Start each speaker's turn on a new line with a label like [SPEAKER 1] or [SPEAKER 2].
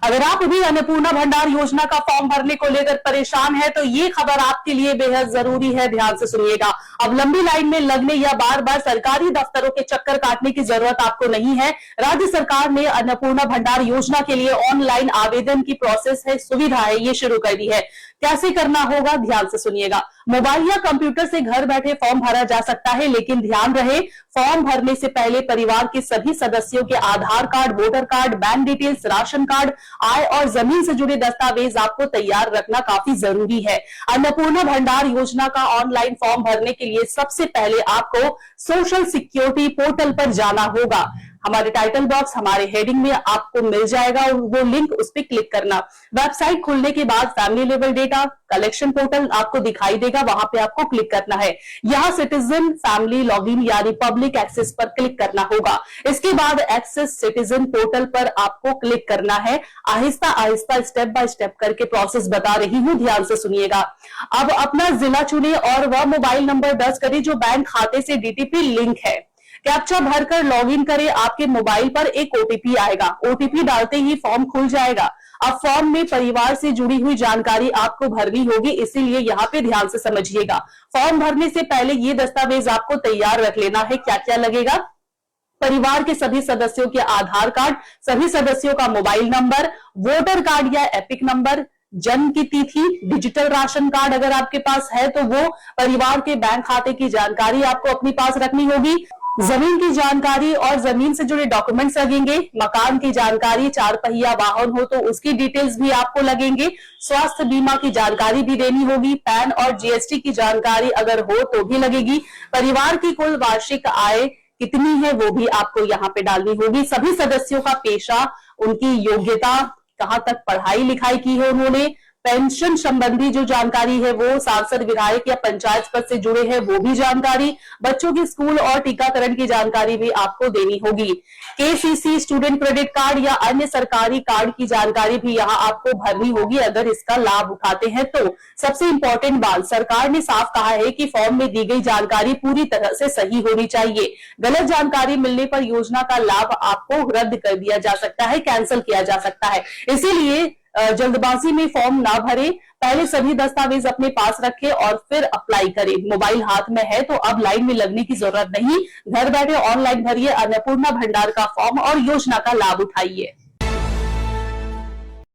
[SPEAKER 1] अगर आप अभी अन्नपूर्णा भंडार योजना का फॉर्म भरने को लेकर परेशान हैं, तो ये खबर आपके लिए बेहद जरूरी है। ध्यान से सुनिएगा। अब लंबी लाइन में लगने या बार बार सरकारी दफ्तरों के चक्कर काटने की जरूरत आपको नहीं है। राज्य सरकार ने अन्नपूर्णा भंडार योजना के लिए ऑनलाइन आवेदन की प्रोसेस है, सुविधा है, ये शुरू कर दी है। कैसे करना होगा, ध्यान से सुनिएगा। मोबाइल या कंप्यूटर से घर बैठे फॉर्म भरा जा सकता है, लेकिन ध्यान रहे, फॉर्म भरने से पहले परिवार के सभी सदस्यों के Aadhaar card, voter card, bank details, ration card, आय और जमीन से जुड़े दस्तावेज आपको तैयार रखना काफी जरूरी है। अन्नपूर्णा भंडार योजना का ऑनलाइन फॉर्म भरने के लिए सबसे पहले आपको सोशल सिक्योरिटी पोर्टल पर जाना होगा। हमारे टाइटल बॉक्स, हमारे हेडिंग में आपको मिल जाएगा और वो लिंक, उस पर क्लिक करना। वेबसाइट खुलने के बाद family level data collection portal आपको दिखाई देगा, वहां पे आपको क्लिक करना है। यहाँ सिटीजन फैमिली लॉगिन यानी पब्लिक एक्सेस पर क्लिक करना होगा। इसके बाद एक्सेस सिटीजन पोर्टल पर आपको क्लिक करना है। Aahista Aahista step by step करके प्रोसेस बता रही हूँ, ध्यान से सुनिएगा। अब अपना जिला चुने और वह मोबाइल नंबर दर्ज करें जो बैंक खाते से डीटीपी लिंक है। कैप्चा भरकर लॉगिन करें। आपके मोबाइल पर एक ओटीपी आएगा। ओटीपी डालते ही फॉर्म खुल जाएगा। अब फॉर्म में परिवार से जुड़ी हुई जानकारी आपको भरनी होगी, इसीलिए यहाँ पे ध्यान से समझिएगा। फॉर्म भरने से पहले ये दस्तावेज आपको तैयार रख लेना है। क्या क्या लगेगा? परिवार के सभी सदस्यों के आधार कार्ड, सभी सदस्यों का मोबाइल नंबर, वोटर कार्ड या एपिक नंबर, जन्म की तिथि, डिजिटल राशन कार्ड अगर आपके पास है तो वो, परिवार के बैंक खाते की जानकारी आपको अपने पास रखनी होगी, जमीन की जानकारी और जमीन से जुड़े डॉक्यूमेंट्स लगेंगे, मकान की जानकारी, 4 पहिया वाहन हो तो उसकी डिटेल्स भी आपको लगेंगे, स्वास्थ्य बीमा की जानकारी भी देनी होगी, पैन और जीएसटी की जानकारी अगर हो तो भी लगेगी, परिवार की कुल वार्षिक आय कितनी है वो भी आपको यहाँ पे डालनी होगी, सभी सदस्यों का पेशा, उनकी योग्यता, कहां तक पढ़ाई लिखाई की है उन्होंने, पेंशन संबंधी जो जानकारी है वो, सांसद विधायक या पंचायत पद से जुड़े हैं वो भी जानकारी, बच्चों के स्कूल और टीकाकरण की जानकारी भी आपको देनी होगी, केसीसी स्टूडेंट क्रेडिट कार्ड या अन्य सरकारी कार्ड की जानकारी भी यहाँ आपको भरनी होगी अगर इसका लाभ उठाते हैं तो। सबसे इंपॉर्टेंट बात, सरकार ने साफ कहा है कि फॉर्म में दी गई जानकारी पूरी तरह से सही होनी चाहिए। गलत जानकारी मिलने पर योजना का लाभ आपको रद्द कर दिया जा सकता है, कैंसिल किया जा सकता है। इसीलिए जल्दबाजी में फॉर्म ना भरे, पहले सभी दस्तावेज अपने पास रखें और फिर अप्लाई करें। मोबाइल हाथ में है तो अब लाइन में लगने की जरूरत नहीं, घर बैठे ऑनलाइन भरिए अन्नपूर्णा भंडार का फॉर्म और योजना का लाभ उठाइए।